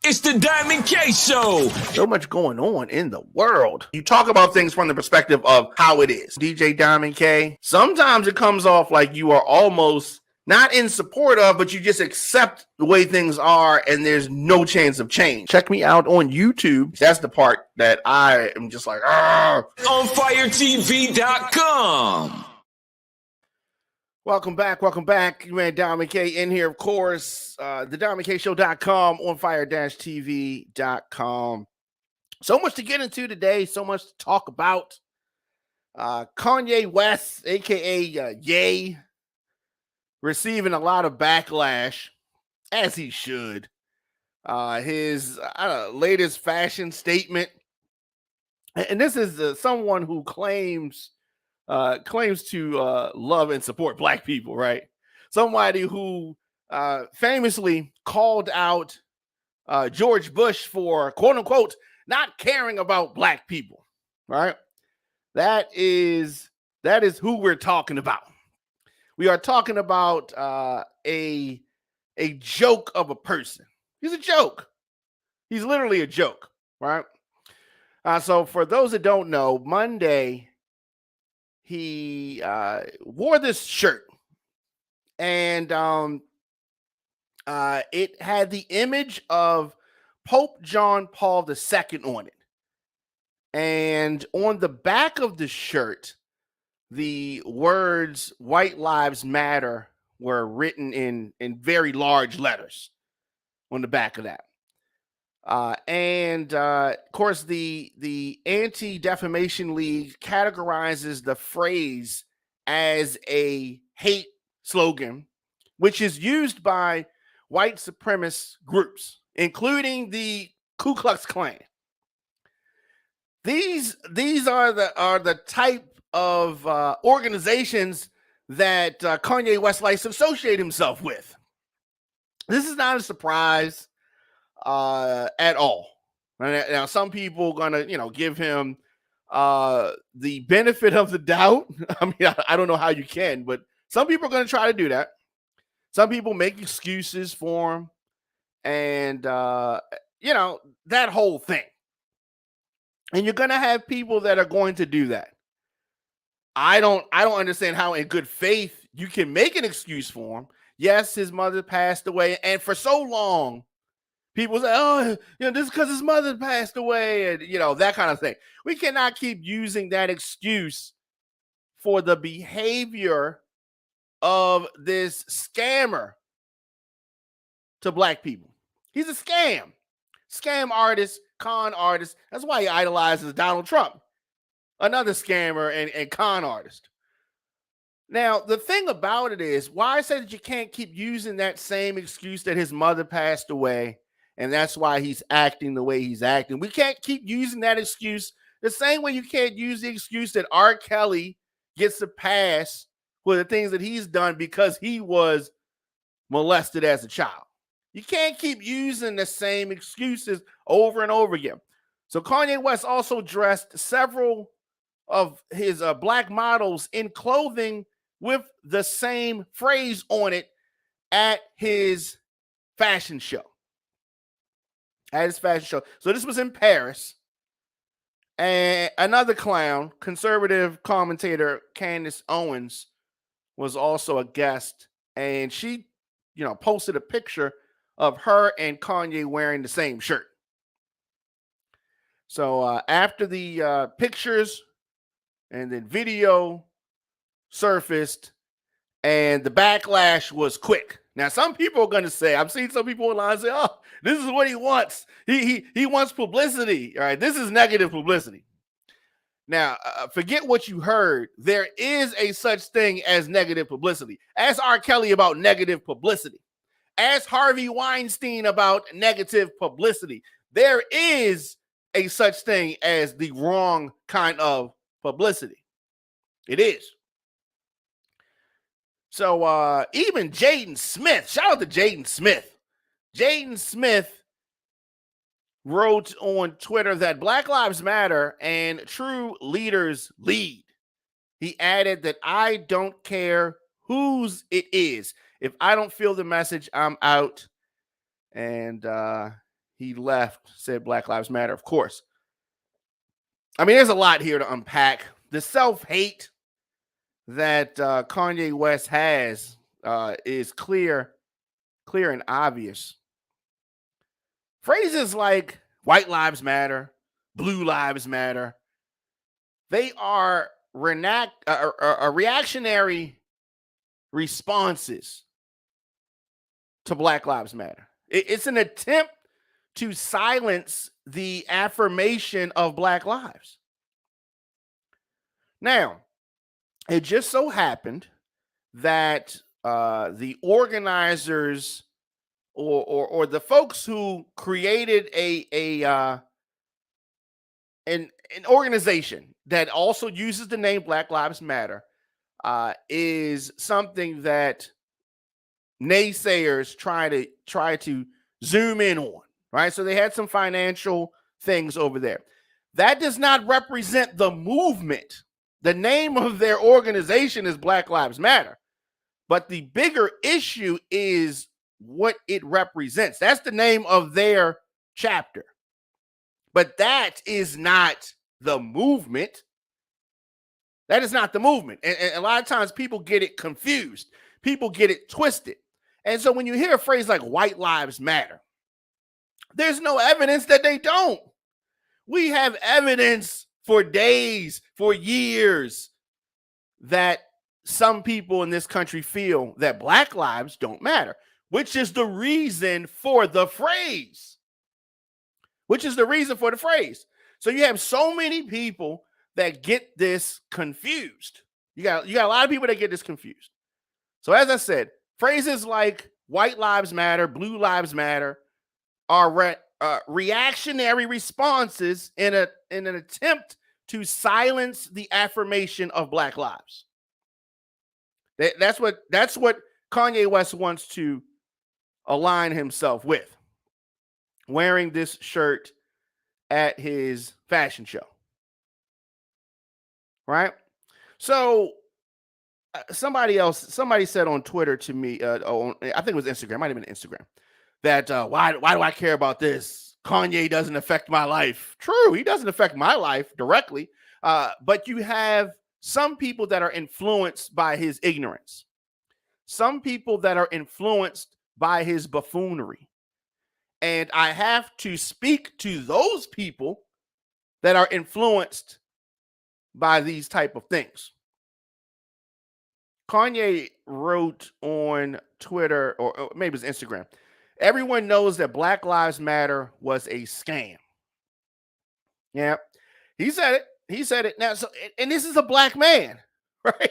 It's the Diamond K Show. So much going on in the world. You talk about things from the perspective of how it is. DJ Diamond K, sometimes it comes off like you are almost not in support of, but you just accept the way things are and there's no chance of change. Check me out on YouTube. That's the part that I am just like, OnFireTV.com. Welcome back. You man, Diamond K in here, of course. The DiamondKShow.com, OnFire-TV.com. So much to get into today. So much to talk about. Kanye West, a.k.a. Ye, receiving a lot of backlash, as he should. His latest fashion statement. And this is someone who claims to love and support Black people, right? Somebody who famously called out George Bush for, quote unquote, not caring about Black people, right? That is who we're talking about. We are talking about a joke of a person. He's a joke. He's literally a joke, right? So for those that don't know, Monday, he wore this shirt, and it had the image of Pope John Paul II on it. And on the back of the shirt, the words "White Lives Matter" were written in very large letters on the back of that. And of course, the Anti-Defamation League categorizes the phrase as a hate slogan, which is used by white supremacist groups, including the Ku Klux Klan. These are the type of organizations that Kanye West likes to associate himself with. This is not a surprise at all. Now, some people gonna, give him the benefit of the doubt. I mean, I don't know how you can, but some people are gonna try to do that. Some people make excuses for him, and that whole thing. And you're gonna have people that are going to do that. I don't understand how, in good faith, you can make an excuse for him. Yes, his mother passed away, and for so long, people say, "Oh, this is because his mother passed away," and that kind of thing. We cannot keep using that excuse for the behavior of this scammer to Black people. He's a scam artist, con artist. That's why he idolizes Donald Trump, another scammer and con artist. Now, the thing about it is, why I said that you can't keep using that same excuse that his mother passed away, and that's why he's acting the way he's acting. We can't keep using that excuse the same way you can't use the excuse that R. Kelly gets a pass for the things that he's done because he was molested as a child. You can't keep using the same excuses over and over again. So Kanye West also dressed several of his Black models in clothing with the same phrase on it at his fashion show. So this was in Paris. And another clown, conservative commentator Candace Owens, was also a guest. And she, posted a picture of her and Kanye wearing the same shirt. So after the pictures and then video surfaced, and the backlash was quick. Now, some people are going to say, I've seen some people online say, "Oh, this is what he wants. He wants publicity." All right, this is negative publicity. Now, forget what you heard. There is a such thing as negative publicity. Ask R. Kelly about negative publicity. Ask Harvey Weinstein about negative publicity. There is a such thing as the wrong kind of publicity. It is. So even Jaden Smith, shout out to Jaden Smith. Jaden Smith wrote on Twitter that Black Lives Matter and true leaders lead. He added that I don't care whose it is. If I don't feel the message, I'm out. And he left, said Black Lives Matter, of course. I mean, there's a lot here to unpack. The self-hate that Kanye West has is clear and obvious. Phrases like white lives matter, blue lives matter, they are reactionary responses to Black Lives Matter. It's an attempt to silence the affirmation of Black lives. Now, it just so happened that the organizers or the folks who created an organization that also uses the name Black Lives Matter is something that naysayers try to zoom in on, right? So they had some financial things over there. That does not represent the movement. The name of their organization is Black Lives Matter. But the bigger issue is what it represents. That's the name of their chapter. But that is not the movement. That is not the movement. And a lot of times people get it confused. People get it twisted. And so when you hear a phrase like white lives matter, there's no evidence that they don't. We have evidence for days, for years, that some people in this country feel that Black lives don't matter, which is the reason for the phrase. So you have so many people that get this confused. You got a lot of people that get this confused. So as I said, phrases like white lives matter, blue lives matter are reactionary responses in an attempt to silence the affirmation of Black lives. That's what Kanye West wants to align himself with, wearing this shirt at his fashion show. Right? So somebody said on Twitter to me, I think it was Instagram, might have been Instagram, that why do I care about this? Kanye doesn't affect my life. True, he doesn't affect my life directly, but you have some people that are influenced by his ignorance, some people that are influenced by his buffoonery. And I have to speak to those people that are influenced by these type of things. Kanye wrote on Twitter, or maybe it's Instagram, everyone knows that Black Lives Matter was a scam. Yeah, he said it. Now, so, and this is a black man, right?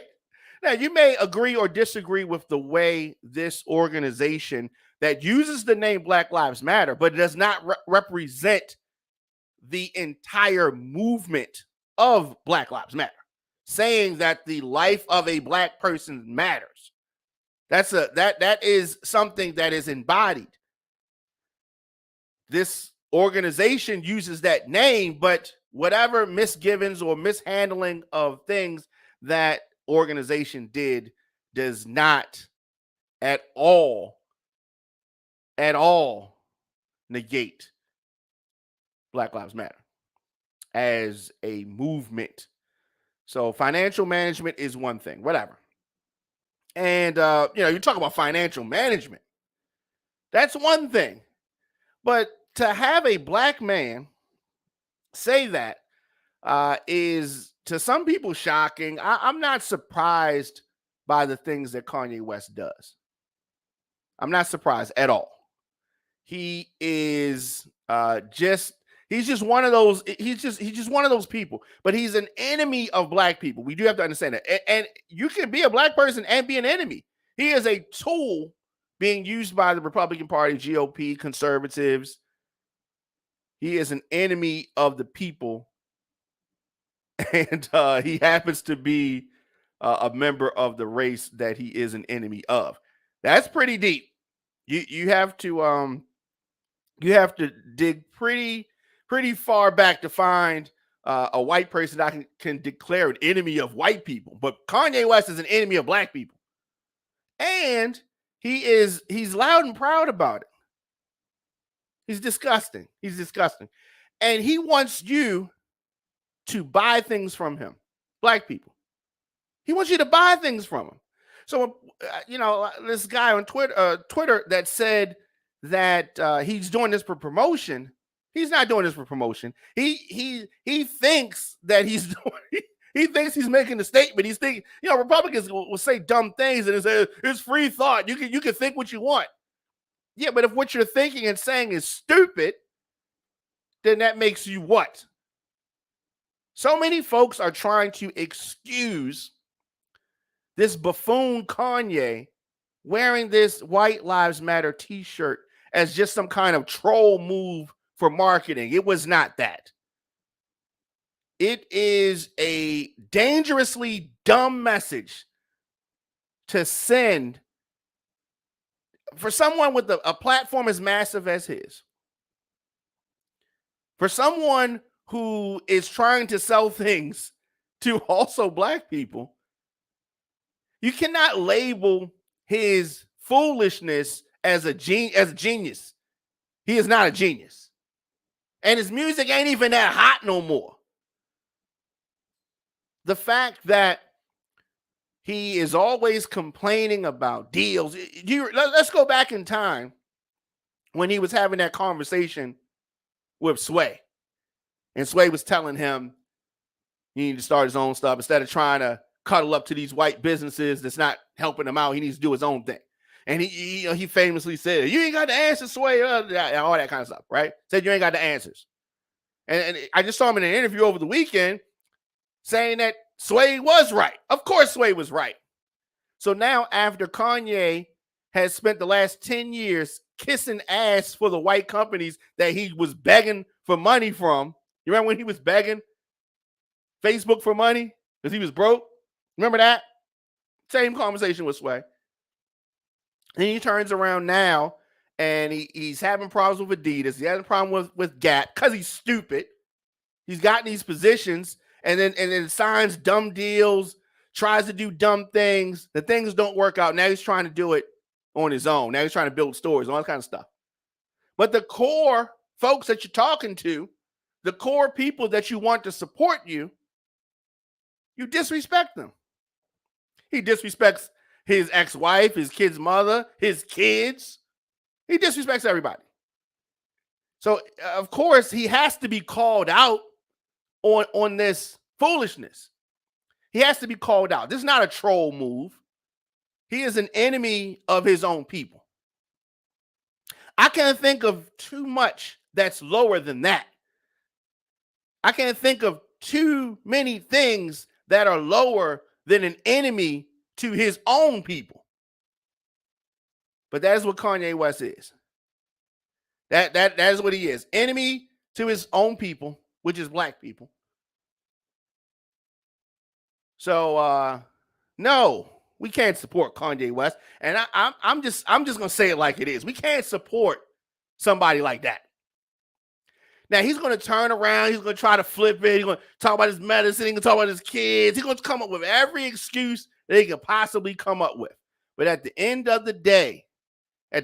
Now, you may agree or disagree with the way this organization that uses the name Black Lives Matter, but it does not represent the entire movement of Black Lives Matter, saying that the life of a black person matters. That is something that is embodied. This organization uses that name, but whatever misgivings or mishandling of things that organization did does not at all negate Black Lives Matter as a movement. So financial management is one thing, whatever. And you talk about financial management, that's one thing. But to have a black man say that is to some people shocking. I'm not surprised by the things that Kanye West does. I'm not surprised at all. He is he's just one of those. He's just one of those people. But he's an enemy of black people. We do have to understand that. And you can be a black person and be an enemy. He is a tool being used by the Republican Party, GOP, conservatives. He is an enemy of the people. And he happens to be a member of the race that he is an enemy of. That's pretty deep. You have to dig pretty far back to find a white person that can declare an enemy of white people. But Kanye West is an enemy of black people, and he's loud and proud about it. He's disgusting. He's disgusting. And he wants you to buy things from him. Black people. He wants you to buy things from him. So, this guy on Twitter that said that he's doing this for promotion. He's not doing this for promotion. He thinks that he's doing. He thinks he's making a statement. He's thinking, Republicans will say dumb things and say it's free thought. You can think what you want. Yeah, but if what you're thinking and saying is stupid, then that makes you what? So many folks are trying to excuse this buffoon Kanye wearing this White Lives Matter t-shirt as just some kind of troll move for marketing. It was not that. It is a dangerously dumb message to send for someone with a platform as massive as his. For someone who is trying to sell things to also black people, you cannot label his foolishness as a genius. He is not a genius. And his music ain't even that hot no more. The fact that he is always complaining about deals. Let's go back in time when he was having that conversation with Sway. And Sway was telling him he needed to start his own stuff instead of trying to cuddle up to these white businesses that's not helping him out. He needs to do his own thing. And he famously said, "You ain't got the answers, Sway," all that kind of stuff, right? Said you ain't got the answers. And I just saw him in an interview over the weekend saying that Sway was right. Of course Sway was right. So now after Kanye has spent the last 10 years kissing ass for the white companies that he was begging for money from. You remember when he was begging Facebook for money because he was broke? Remember that? Same conversation with Sway. And he turns around now and he's having problems with Adidas. He has a problem with Gap because he's stupid. He's gotten these positions and then signs dumb deals, tries to do dumb things. The things don't work out. Now he's trying to do it on his own. Now he's trying to build stores, all that kind of stuff. But the core folks that you're talking to, the core people that you want to support you, you disrespect them. He disrespects his ex-wife, his kid's mother, his kids. He disrespects everybody. So, of course, he has to be called out on this foolishness. He has to be called out. This is not a troll move. He is an enemy of his own people. I can't think of too much that's lower than that. I can't think of too many things that are lower than an enemy to his own people. But that is what Kanye West is. That is what he is. Enemy to his own people, which is black people. So no, we can't support Kanye West. And I'm just gonna say it like it is. We can't support somebody like that. Now he's gonna turn around, he's gonna try to flip it, he's gonna talk about his medicine, he's gonna talk about his kids, he's gonna come up with every excuse that he could possibly come up with. But at the end of the day, I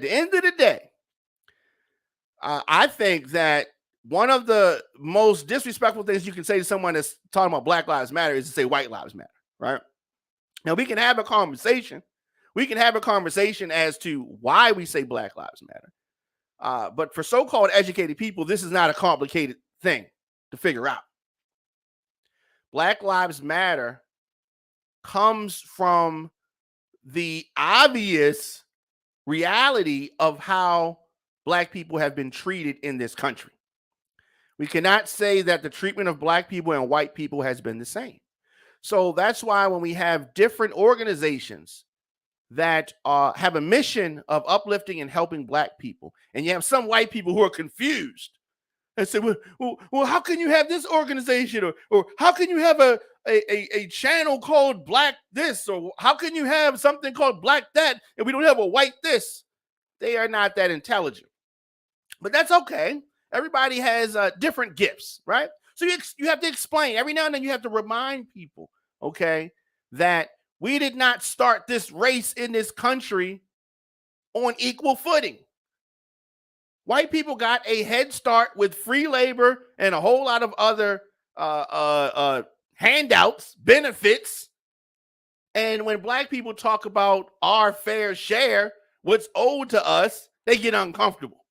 think that one of the most disrespectful things you can say to someone that's talking about Black Lives Matter is to say White Lives Matter, right? Now we can have a conversation. We can have a conversation as to why we say Black Lives Matter. But for so-called educated people, this is not a complicated thing to figure out. Black Lives Matter comes from the obvious reality of how black people have been treated in this country. We cannot say that the treatment of black people and white people has been the same. So that's why when we have different organizations that have a mission of uplifting and helping black people, and you have some white people who are confused and say, well, how can you have this organization, or how can you have a channel called Black this, or how can you have something called Black that, and we don't have a white this? They are not that intelligent. But that's okay. Everybody has different gifts, right? So you have to explain. Every now and then you have to remind people, okay, that we did not start this race in this country on equal footing. White people got a head start with free labor and a whole lot of other handouts, benefits. And when black people talk about our fair share, what's owed to us, they get uncomfortable.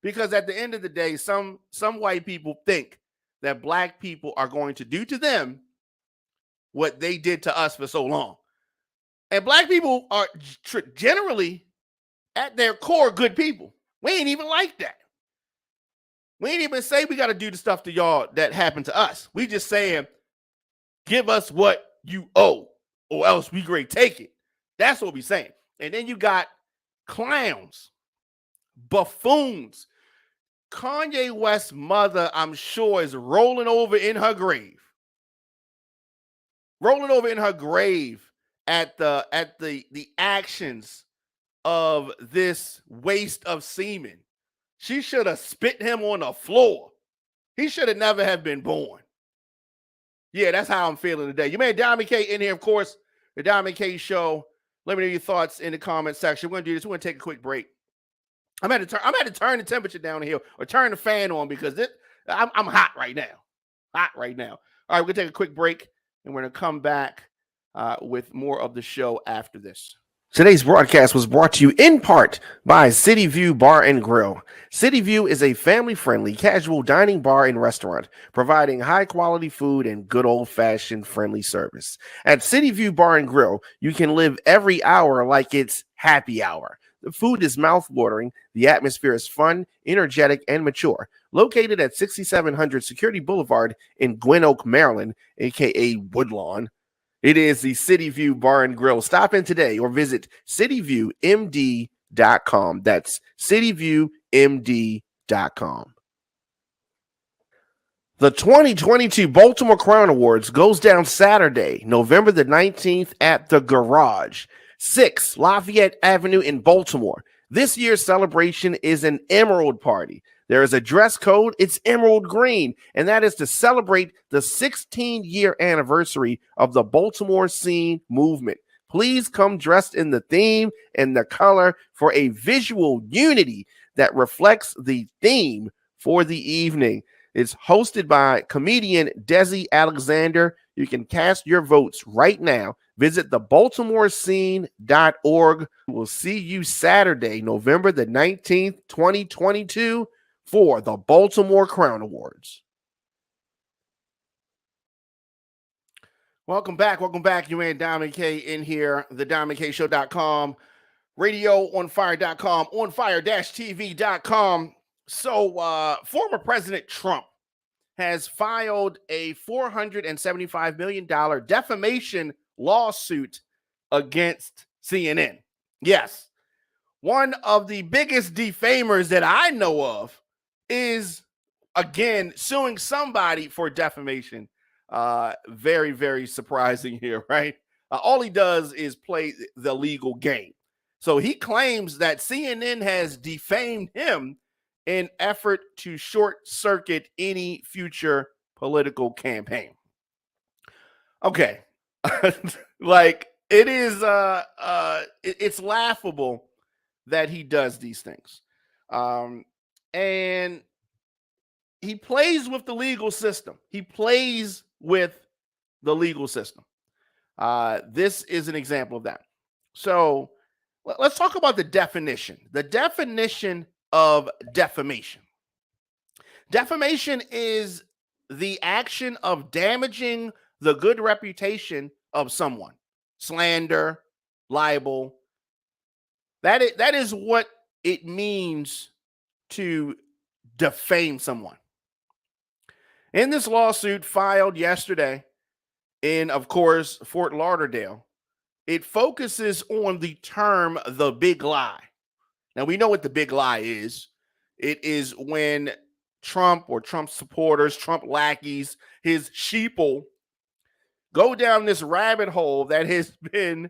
Because at the end of the day, some white people think that black people are going to do to them what they did to us for so long. And black people are generally, at their core, good people. We ain't even like that. We ain't even say we got to do the stuff to y'all that happened to us. We just saying, give us what you owe, or else we great take it. That's what we saying. And then you got clowns, buffoons. Kanye West's mother, I'm sure, is rolling over in her grave. Rolling over in her grave at the actions of this waste of semen. She should have spit him on the floor. He should have never have been born. Yeah, that's how I'm feeling today. You made Diamond K in here, of course, the Diamond K Show. Let me know your thoughts in the comment section. We're gonna do this. We're gonna take a quick break. I'm at to turn the temperature down here or turn the fan on because I'm hot right now. Hot right now. All right, we're gonna take a quick break and we're gonna come back with more of the show after this. Today's broadcast was brought to you in part by City View Bar and Grill. City View is a family-friendly, casual dining bar and restaurant, providing high-quality food and good old-fashioned friendly service. At City View Bar and Grill, you can live every hour like it's happy hour. The food is mouth-watering, the atmosphere is fun, energetic, and mature. Located at 6700 Security Boulevard in Gwynn Oak, Maryland, a.k.a. Woodlawn, it is the City View Bar and Grill. Stop in today or visit cityviewmd.com. That's cityviewmd.com. The 2022 Baltimore Crown Awards goes down Saturday, November the 19th at the Garage, 6 Lafayette Avenue in Baltimore. This year's celebration is an Emerald Party. There is a dress code. It's emerald green, and that is to celebrate the 16-year anniversary of the Baltimore scene movement. Please come dressed in the theme and the color for a visual unity that reflects the theme for the evening. It's hosted by comedian Desi Alexander. You can cast your votes right now. Visit thebaltimorescene.org. We'll see you Saturday, November the 19th, 2022, for the Baltimore Crown Awards. Welcome back. You and Diamond K in here, the DiamondKShow.com, radioonfire.com, onfire-tv.com. So former President Trump has filed a $475 million defamation lawsuit against CNN. Yes, one of the biggest defamers that I know of is, again, suing somebody for defamation. Very, very surprising here, right? All he does is play the legal game. So he claims that CNN has defamed him in effort to short circuit any future political campaign. Okay. Like, it is it's laughable that he does these things. And he plays with the legal system. This is an example of that. So let's talk about the definition. The definition of defamation. Defamation is the action of damaging the good reputation of someone. Slander, libel. That is what it means to defame someone. In this lawsuit filed yesterday in, of course, Fort Lauderdale, it focuses on the term the big lie. Now, we know what the big lie is. It is when Trump or Trump supporters, Trump lackeys, his sheeple go down this rabbit hole that has been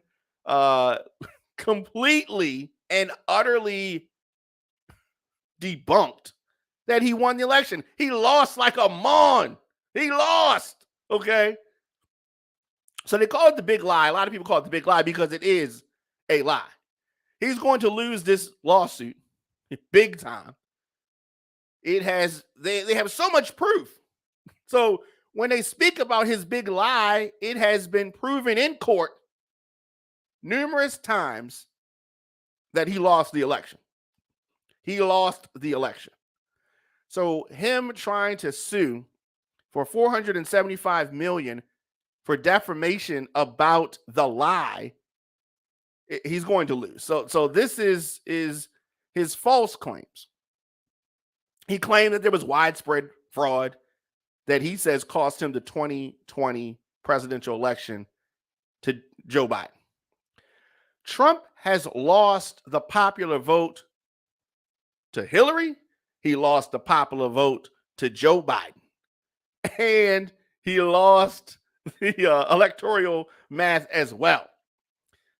completely and utterly debunked, that he won the election. He lost like a mon. He lost. Okay. So they call it the big lie. A lot of people call it the big lie because it is a lie. He's going to lose this lawsuit big time. They have so much proof. So when they speak about his big lie, it has been proven in court numerous times that he lost the election. He lost the election. So him trying to sue for $475 million for defamation about the lie, he's going to lose. So this is his false claims. He claimed that there was widespread fraud that he says cost him the 2020 presidential election to Joe Biden. Trump has lost the popular vote to Hillary. He lost the popular vote to Joe Biden. And he lost the electoral math as well.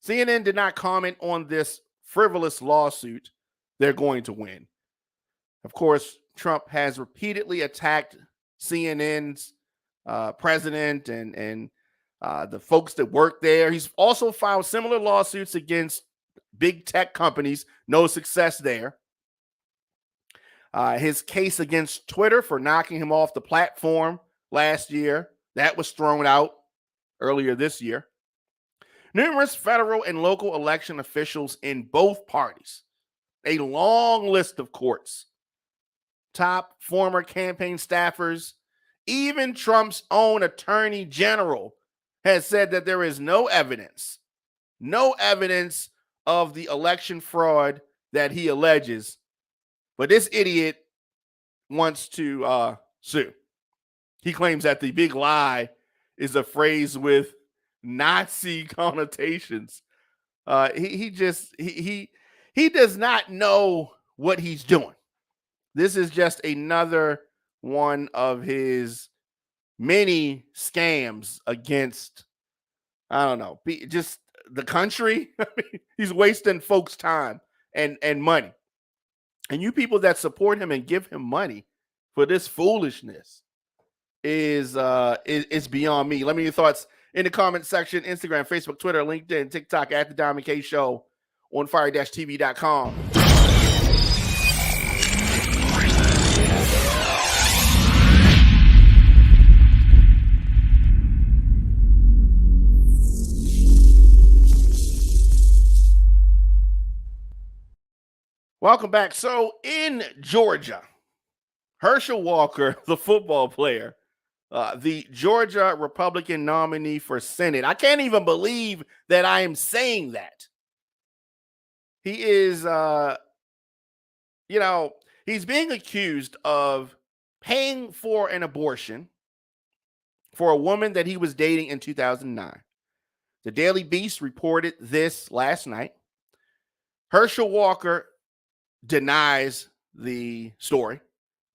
CNN did not comment on this frivolous lawsuit they're going to win. Of course, Trump has repeatedly attacked CNN's president and the folks that work there. He's also filed similar lawsuits against big tech companies. No success there. His case against Twitter for knocking him off the platform last year, that was thrown out earlier this year. Numerous federal and local election officials in both parties, a long list of courts, top former campaign staffers, even Trump's own attorney general has said that there is no evidence of the election fraud that he alleges. But this idiot wants to sue. He claims that the big lie is a phrase with Nazi connotations. He does not know what he's doing. This is just another one of his many scams against, I don't know, just the country. He's wasting folks' time and money. And you people that support him and give him money for this foolishness is beyond me. Let me know your thoughts in the comment section. Instagram, Facebook, Twitter, LinkedIn, TikTok at The Diamond K Show on fire-tv.com. Welcome back. So in Georgia, Herschel Walker, the football player, the Georgia Republican nominee for Senate. I can't even believe that I am saying that. He is, he's being accused of paying for an abortion for a woman that he was dating in 2009. The Daily Beast reported this last night. Herschel Walker denies the story,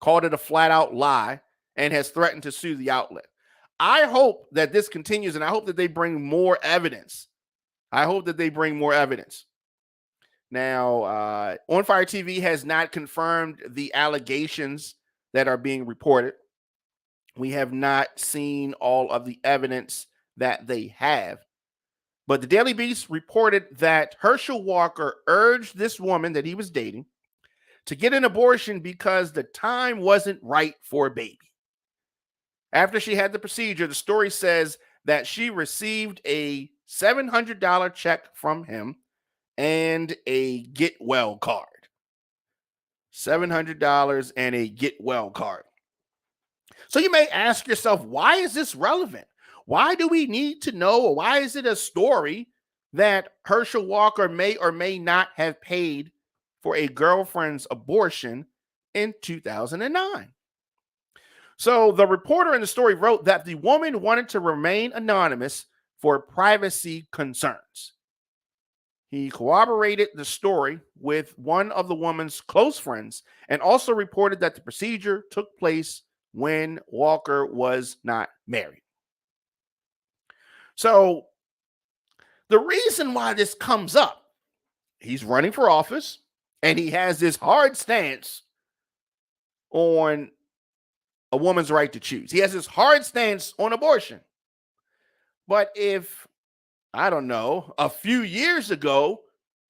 called it a flat-out lie, and has threatened to sue the outlet. I hope that this continues, and I hope that they bring more evidence. Now, On Fire TV has not confirmed the allegations that are being reported. We have not seen all of the evidence that they have. But the Daily Beast reported that Herschel Walker urged this woman that he was dating to get an abortion because the time wasn't right for a baby. After she had the procedure, the story says that she received a $700 check from him and a get well card. $700 and a get well card. So you may ask yourself, why is this relevant? Why do we need to know, or why is it a story that Herschel Walker may or may not have paid for a girlfriend's abortion in 2009? So the reporter in the story wrote that the woman wanted to remain anonymous for privacy concerns. He corroborated the story with one of the woman's close friends and also reported that the procedure took place when Walker was not married. So the reason why this comes up, he's running for office and he has this hard stance on a woman's right to choose. He has this hard stance on abortion. But if, I don't know, a few years ago,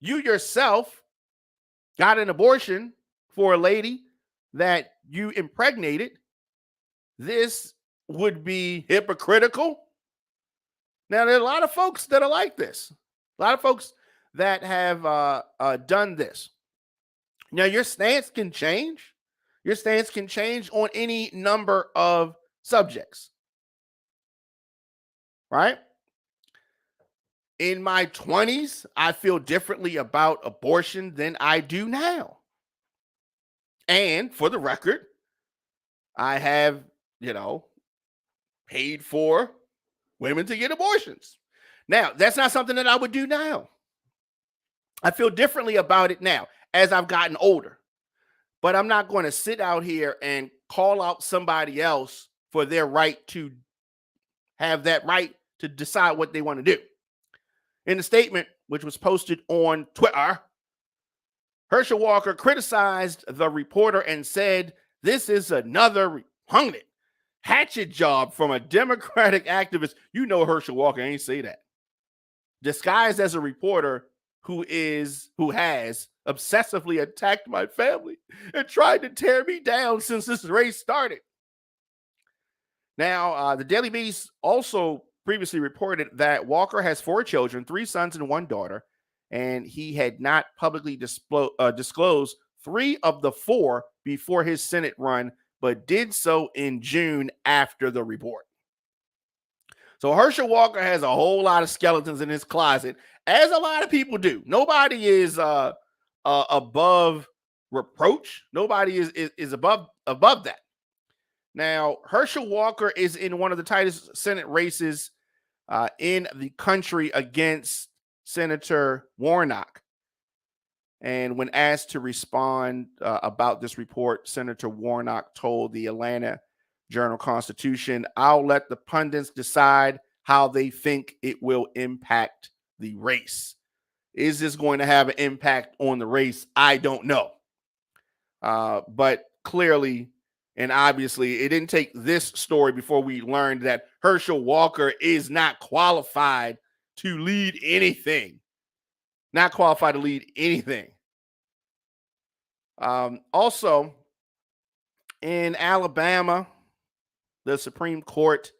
you yourself got an abortion for a lady that you impregnated, this would be hypocritical. Now, there are a lot of folks that are like this. A lot of folks that have done this. Now, your stance can change. Your stance can change on any number of subjects, right? In my 20s, I feel differently about abortion than I do now. And for the record, I have, paid for women to get abortions. Now, that's not something that I would do now. I feel differently about it now as I've gotten older. But I'm not going to sit out here and call out somebody else for their right to have that right to decide what they want to do. In the statement, which was posted on Twitter, Herschel Walker criticized the reporter and said, "This is another repugnant hatchet job from a Democratic activist." You know Herschel Walker ain't say that. Disguised as a reporter who has obsessively attacked my family and tried to tear me down since this race started. Now, the Daily Beast also previously reported that Walker has 4 children, 3 sons and 1 daughter, and he had not publicly disclosed 3 of the 4 before his Senate run, but did so in June after the report. So Herschel Walker has a whole lot of skeletons in his closet, as a lot of people do. Nobody is above reproach. Nobody is above that. Now, Herschel Walker is in one of the tightest Senate races in the country against Senator Warnock. And when asked to respond about this report, Senator Warnock told the Atlanta Journal-Constitution, "I'll let the pundits decide how they think it will impact the race." Is this going to have an impact on the race? I don't know. But clearly and obviously, it didn't take this story before we learned that Herschel Walker is not qualified to lead anything. Not qualified to lead anything. Also, in Alabama, the Supreme Court,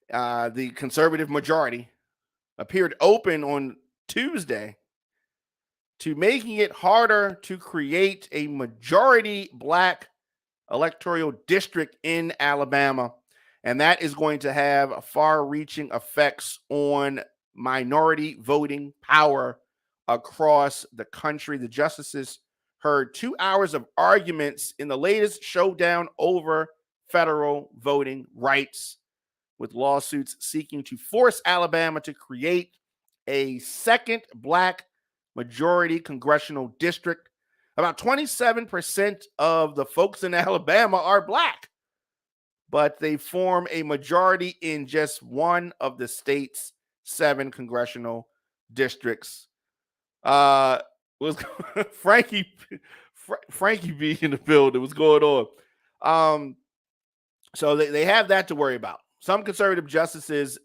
the conservative majority, appeared open on Tuesday to making it harder to create a majority Black electoral district in Alabama. And that is going to have far-reaching effects on minority voting power across the country. The justices heard 2 hours of arguments in the latest showdown over federal voting rights, with lawsuits seeking to force Alabama to create a second Black majority congressional district. About 27% of the folks in Alabama are Black, but they form a majority in just one of the state's 7 congressional districts. Was Frankie B in the building? What's going on? So they have that to worry about. Some conservative justices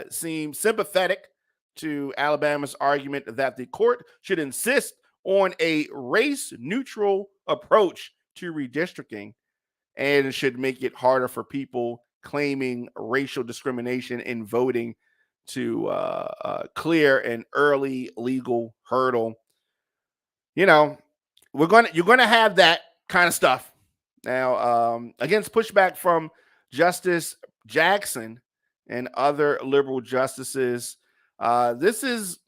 seem sympathetic to Alabama's argument that the court should insist on a race-neutral approach to redistricting and should make it harder for people claiming racial discrimination in voting to clear an early legal hurdle. You're going to have that kind of stuff. Now, against pushback from Justice Jackson and other liberal justices, this is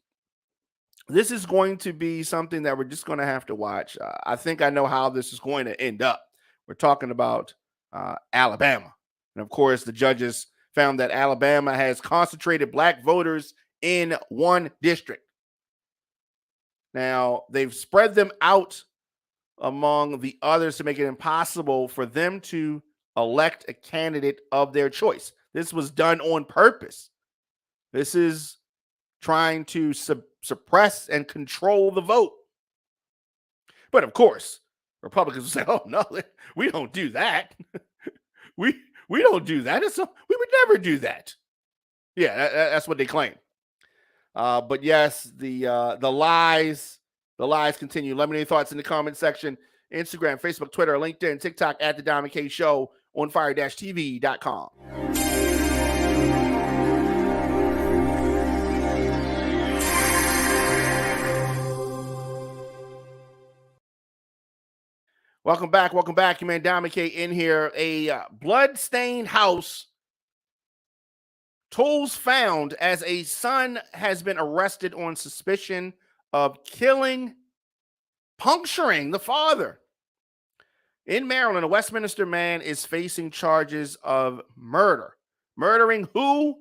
going to be something that we're just going to have to watch. I think I know how this is going to end up. We're talking about Alabama. And of course, the judges found that Alabama has concentrated Black voters in one district. Now, they've spread them out among the others to make it impossible for them to elect a candidate of their choice. This was done on purpose. This is trying to suppress and control the vote. But of course, Republicans will say, "Oh no, we don't do that. we don't do that. We would never do that." Yeah, that's what they claim. But yes, the lies continue. Let me know your thoughts in the comment section. Instagram, Facebook, Twitter, LinkedIn, TikTok at The Diamond K Show, on fire-tv.com. Welcome back. Welcome back. Your man Diamond K in here. A blood-stained house. Tools found as a son has been arrested on suspicion of puncturing the father. In Maryland, a Westminster man is facing charges of murder. Murdering who?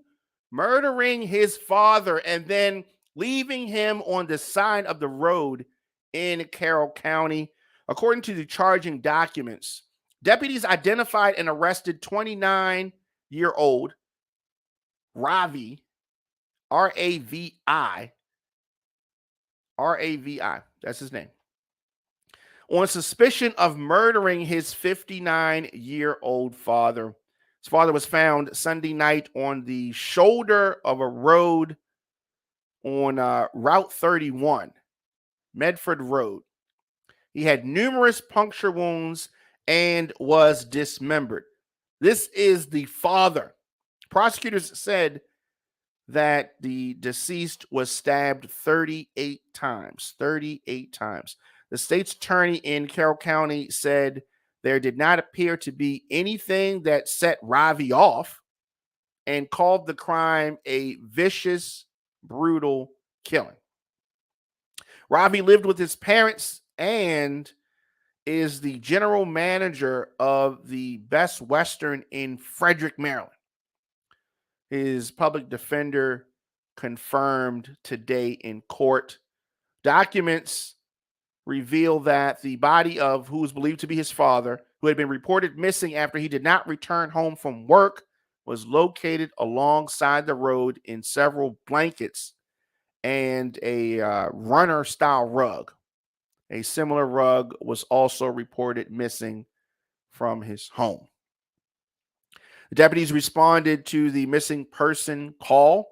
Murdering his father and then leaving him on the side of the road in Carroll County. According to the charging documents, deputies identified and arrested 29-year-old Ravi, R-A-V-I, that's his name, on suspicion of murdering his 59-year-old father. His father was found Sunday night on the shoulder of a road on Route 31, Medford Road. He had numerous puncture wounds and was dismembered. This is the father. Prosecutors said that the deceased was stabbed 38 times. 38 times. The state's attorney in Carroll County said there did not appear to be anything that set Ravi off and called the crime a vicious, brutal killing. Ravi lived with his parents and is the general manager of the Best Western in Frederick, Maryland. His public defender confirmed today in court. Documents reveal that the body of who is believed to be his father, who had been reported missing after he did not return home from work, was located alongside the road in several blankets and a runner-style rug. A similar rug was also reported missing from his home. The deputies responded to the missing person call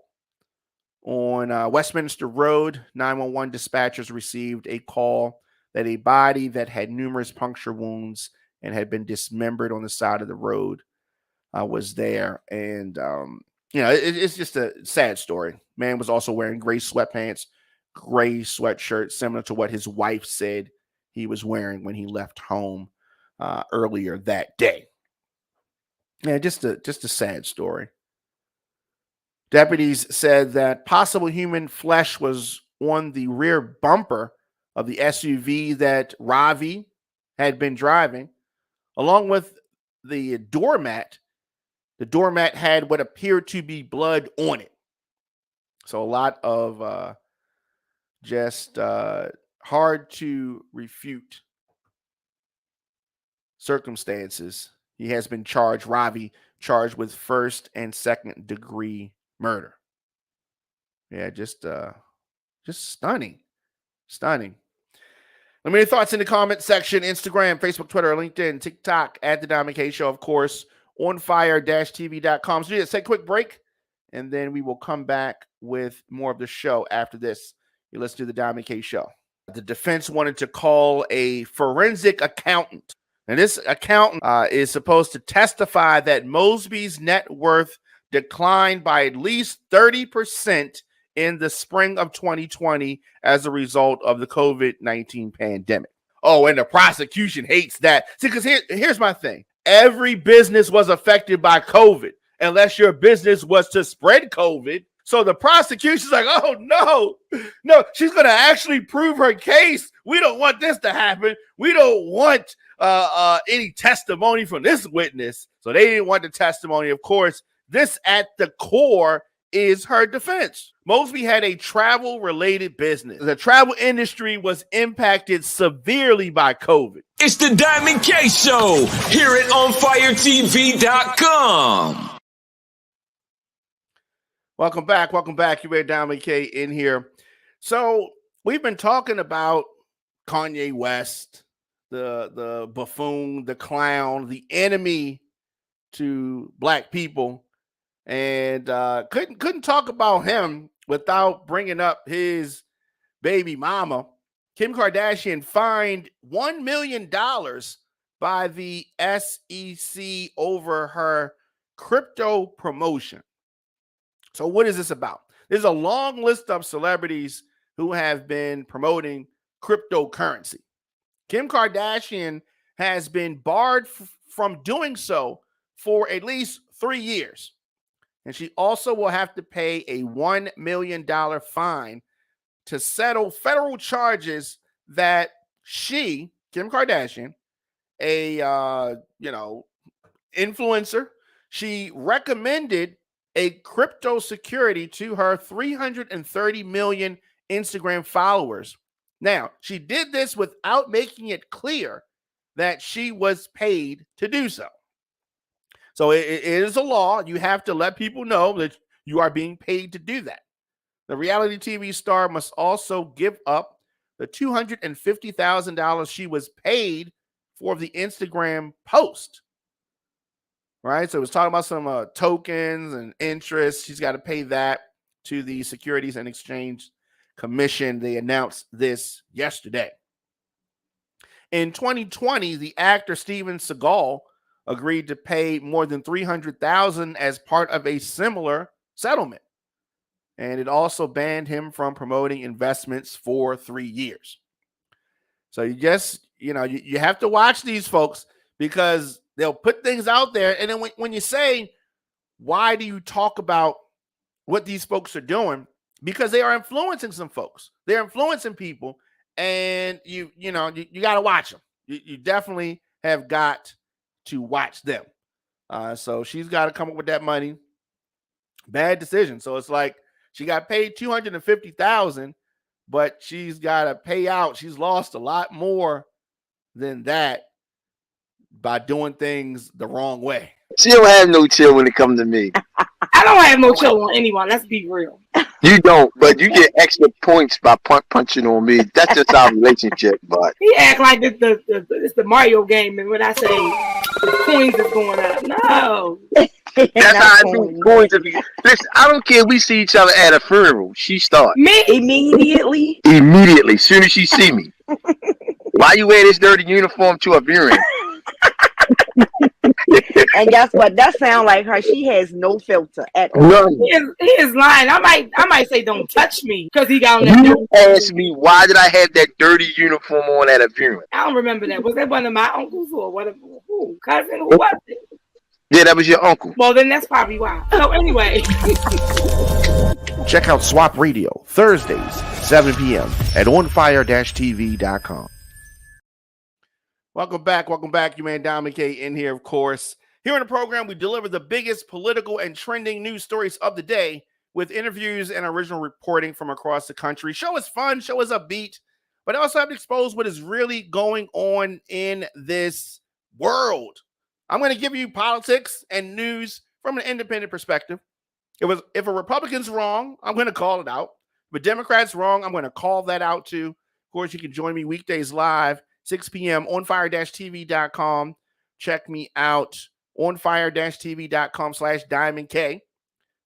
on Westminster Road. 911 dispatchers received a call that a body that had numerous puncture wounds and had been dismembered on the side of the road was there. And, it's just a sad story. Man was also wearing gray sweatpants, gray sweatshirt, similar to what his wife said he was wearing when he left home earlier that day. Yeah, just a sad story. Deputies said that possible human flesh was on the rear bumper of the SUV that Ravi had been driving, along with the doormat. The doormat had what appeared to be blood on it. So a lot of just hard to refute circumstances. He has been charged, Ravi, charged with first and second degree murder. Yeah, just stunning. Stunning. Let me know your thoughts in the comment section. Instagram, Facebook, Twitter, LinkedIn, TikTok, at The Diamond K Show, of course, on fire-tv.com. So let's take a quick break, and then we will come back with more of the show after this. Let's do The Diamond K Show. The defense wanted to call a forensic accountant. And this accountant is supposed to testify that Mosby's net worth declined by at least 30% in the spring of 2020 as a result of the COVID-19 pandemic. Oh, and the prosecution hates that. See, because here's my thing. Every business was affected by COVID, unless your business was to spread COVID. So the prosecution's like, oh, no, she's going to actually prove her case. We don't want this to happen. We don't want any testimony from this witness. So they didn't want the testimony. Of course, this at the core is her defense. Mosby had a travel-related business. The travel industry was impacted severely by COVID. It's the Diamond K Show. Hear it on firetv.com. Welcome back. You read Diamond K in here. So we've been talking about Kanye West, the buffoon, the clown, the enemy to black people, and couldn't talk about him without bringing up his baby mama, Kim Kardashian fined $1 million by the SEC over her crypto promotion. So what is this about? There's a long list of celebrities who have been promoting cryptocurrency. Kim Kardashian has been barred from doing so for at least 3 years. And she also will have to pay a $1 million fine to settle federal charges that she, Kim Kardashian, a influencer, she recommended a crypto security to her 330 million Instagram followers. Now, she did this without making it clear that she was paid to do so. So it is a law. You have to let people know that you are being paid to do that. The reality TV star must also give up the $250,000 she was paid for the Instagram post. Right? So it was talking about some tokens and interest. She's got to pay that to the Securities and Exchange Commission. They announced this yesterday. In 2020, the actor Steven Seagal agreed to pay more than $300,000 as part of a similar settlement. And it also banned him from promoting investments for 3 years. So you have to watch these folks because they'll put things out there. And then when you say, why do you talk about what these folks are doing? Because they are influencing some folks. They're influencing people. And you got to watch them. You definitely have got to watch them. So she's got to come up with that money. Bad decision. So it's like she got paid $250,000, but she's got to pay out. She's lost a lot more than that by doing things the wrong way. She don't have no chill when it comes to me. I don't have no chill on anyone. Let's be real. You don't, but you get extra points by punching on me. That's just our relationship, but He act like it's the Mario game, and when I say the coins is going up, no. that's how I do points. Listen, I don't care if we see each other at a funeral. She starts. Me? Immediately, as soon as she see me. Why you wear this dirty uniform to a funeral? And guess what? That sounds like her. She has no filter at all. None. He is lying. I might say don't touch me because he got on that. You asked me why did I have that dirty uniform on at a funeral? I don't remember that. Was that one of my uncles or what? Who? Cousin? Who was it? Yeah, that was your uncle. Well, then that's probably why. So anyway. Check out Swap Radio Thursdays, 7 p.m. at onfire-tv.com. Welcome back. You man Dominic K in here, of course. Here in the program, we deliver the biggest political and trending news stories of the day with interviews and original reporting from across the country. Show is fun, show is upbeat, but I also have to expose what is really going on in this world. I'm going to give you politics and news from an independent perspective. If a Republican's wrong, I'm going to call it out. If a Democrat's wrong, I'm going to call that out too. Of course, you can join me weekdays live, 6 p.m. on fire-tv.com. Check me out on fire-tv.com/DiamondK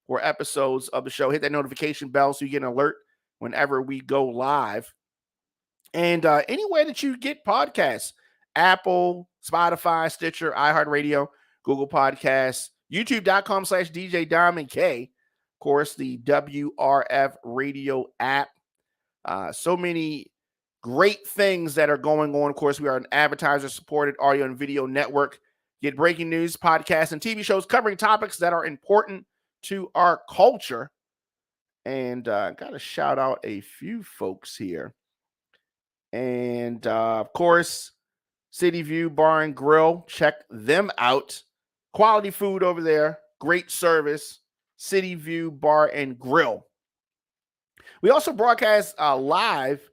for episodes of the show. Hit that notification bell so you get an alert whenever we go live. And anywhere that you get podcasts, Apple, Spotify, Stitcher, iHeartRadio, Google Podcasts, youtube.com/DJ Diamond K. Of course, the WRF radio app. So many great things that are going on. Of course, we are an advertiser-supported audio and video network. Get breaking news, podcasts, and TV shows covering topics that are important to our culture. And got to shout out a few folks here. And, of course, City View Bar and Grill. Check them out. Quality food over there. Great service. City View Bar and Grill. We also broadcast live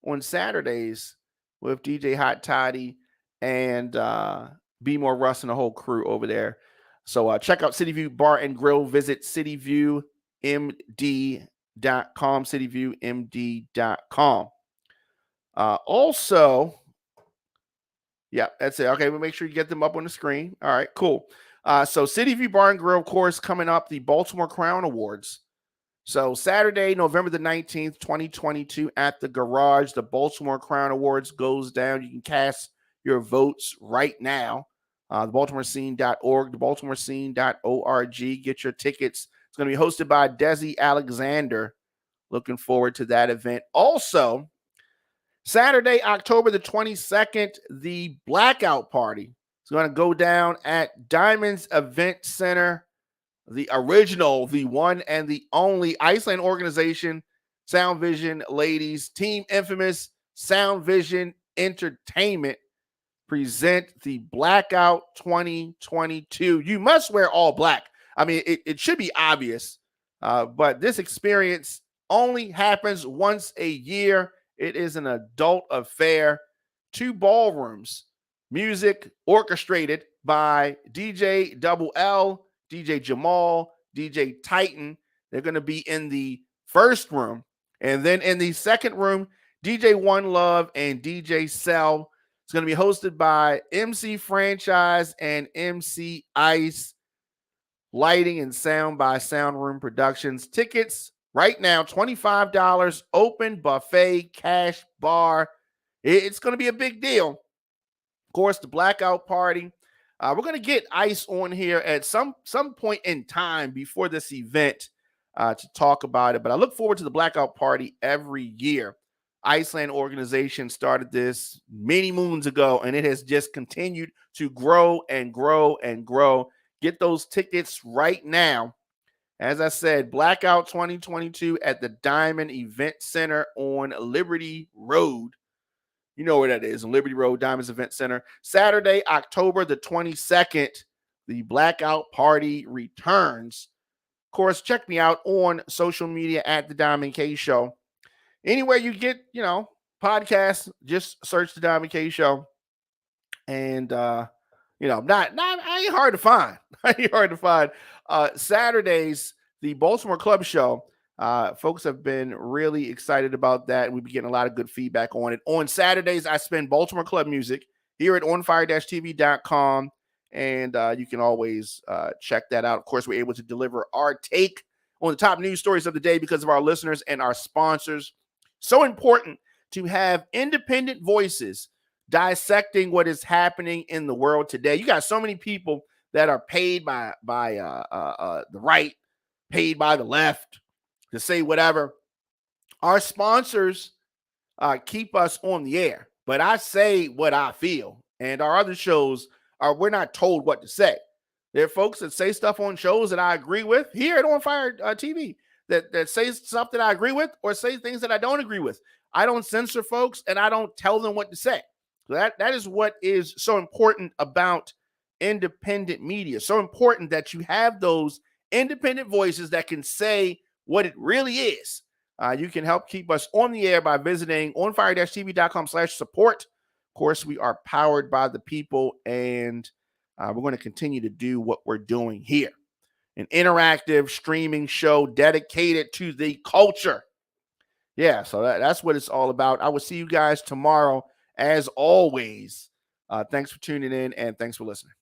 on Saturdays with DJ Hot Toddy and Be More Russ and the whole crew over there. So check out City View Bar and Grill. Visit cityviewmd.com, cityviewmd.com. Also, yeah, that's it. Okay, we'll make sure you get them up on the screen. All right, cool. So City View Bar and Grill, of course, coming up, the Baltimore Crown Awards. So Saturday, November the 19th, 2022 at the Garage, the Baltimore Crown Awards goes down. You can cast your votes right now. The BaltimoreScene.org, the BaltimoreScene.org. Get your tickets. It's going to be hosted by Desi Alexander. Looking forward to that event. Also, Saturday, October the 22nd, the Blackout Party is going to go down at Diamonds Event Center. The original, the one and the only Iceland organization, Sound Vision ladies, Team Infamous, Sound Vision Entertainment present the Blackout 2022. You must wear all black. I mean, it should be obvious, but this experience only happens once a year. It is an adult affair. 2 ballrooms, music orchestrated by DJ Double L, DJ Jamal, DJ Titan. They're going to be in the first room. And then in the second room, DJ One Love and DJ Cell. It's going to be hosted by MC Franchise and MC Ice. Lighting and sound by Sound Room Productions. Tickets right now, $25, open buffet, cash bar. It's going to be a big deal. Of course, the Blackout Party. We're going to get Ice on here at some point in time before this event to talk about it. But I look forward to the Blackout Party every year. Iceland organization started this many moons ago, and it has just continued to grow and grow and grow. Get those tickets right now. As I said, Blackout 2022 at the Diamond Event Center on Liberty Road. You know where that is, on Liberty Road, Diamonds Event Center. Saturday, October the 22nd, the Blackout Party returns. Of course, check me out on social media at The Diamond K Show. Anywhere you get, podcasts, just search The Diamond K Show. And, I ain't hard to find. I ain't hard to find. Saturdays, the Baltimore Club Show. Folks have been really excited about that. We've been getting a lot of good feedback on it. On Saturdays, I spin Baltimore Club music here at onfire-tv.com, and you can always check that out. Of course, we're able to deliver our take on the top news stories of the day because of our listeners and our sponsors. So important to have independent voices dissecting what is happening in the world today. You got so many people that are paid by the right, paid by the left, to say whatever. Our sponsors keep us on the air, but I say what I feel. And our other shows we're not told what to say. There are folks that say stuff on shows that I agree with here at On Fire TV that say something I agree with or say things that I don't agree with. I don't censor folks and I don't tell them what to say. So that is what is so important about independent media. So important that you have those independent voices that can say what it really is. You can help keep us on the air by visiting onfire-tv.com/support. Of course, we are powered by the people, and we're going to continue to do what we're doing here. An interactive streaming show dedicated to the culture. Yeah, so that's what it's all about. I will see you guys tomorrow, as always. Thanks for tuning in, and thanks for listening.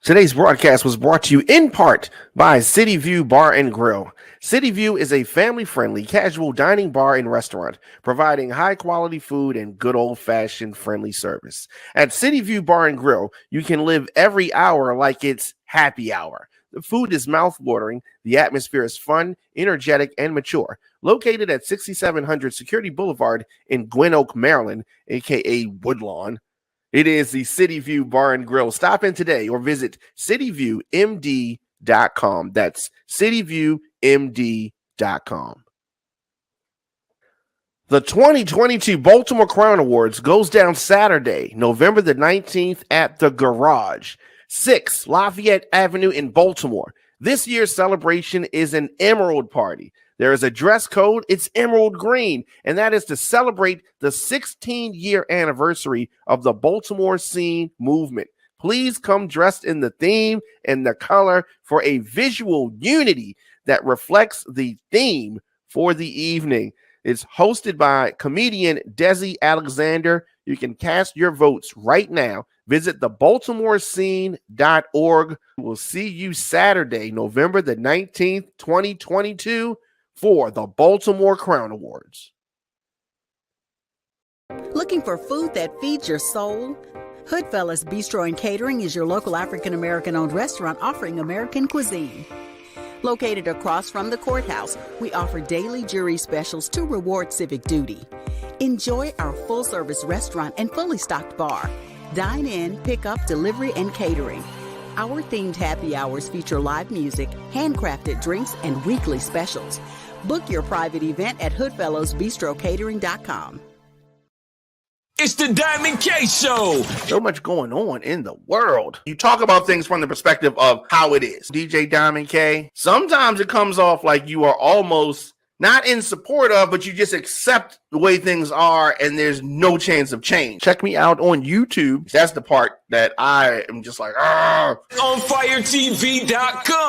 Today's broadcast was brought to you in part by City View Bar and Grill. City View is a family-friendly, casual dining bar and restaurant, providing high-quality food and good old-fashioned friendly service. At City View Bar and Grill, you can live every hour like it's happy hour. The food is mouth-watering, the atmosphere is fun, energetic, and mature. Located at 6700 Security Boulevard in Gwynn Oak, Maryland, a.k.a. Woodlawn, it is the City View Bar and Grill. Stop in today or visit cityviewmd.com. That's cityviewmd.com. The 2022 Baltimore Crown Awards goes down Saturday, November the 19th at the Garage, 6 Lafayette Avenue in Baltimore. This year's celebration is an Emerald Party. There is a dress code. It's emerald green, and that is to celebrate the 16-year anniversary of the Baltimore scene movement. Please come dressed in the theme and the color for a visual unity that reflects the theme for the evening. It's hosted by comedian Desi Alexander. You can cast your votes right now. Visit thebaltimorescene.org. We'll see you Saturday, November the 19th, 2022 for the Baltimore Crown Awards. Looking for food that feeds your soul? Hoodfellas Bistro and Catering is your local African-American owned restaurant offering American cuisine. Located across from the courthouse, we offer daily jury specials to reward civic duty. Enjoy our full-service restaurant and fully stocked bar. Dine in, pick up, delivery, and catering. Our themed happy hours feature live music, handcrafted drinks, and weekly specials. Book your private event at hoodfellowsbistrocatering.com. It's the Diamond K Show. So much going on in the world. You talk about things from the perspective of how it is. DJ Diamond K, sometimes it comes off like you are almost not in support of, but you just accept the way things are and there's no chance of change. Check me out on YouTube. That's the part that I am just like, OnFireTV.com.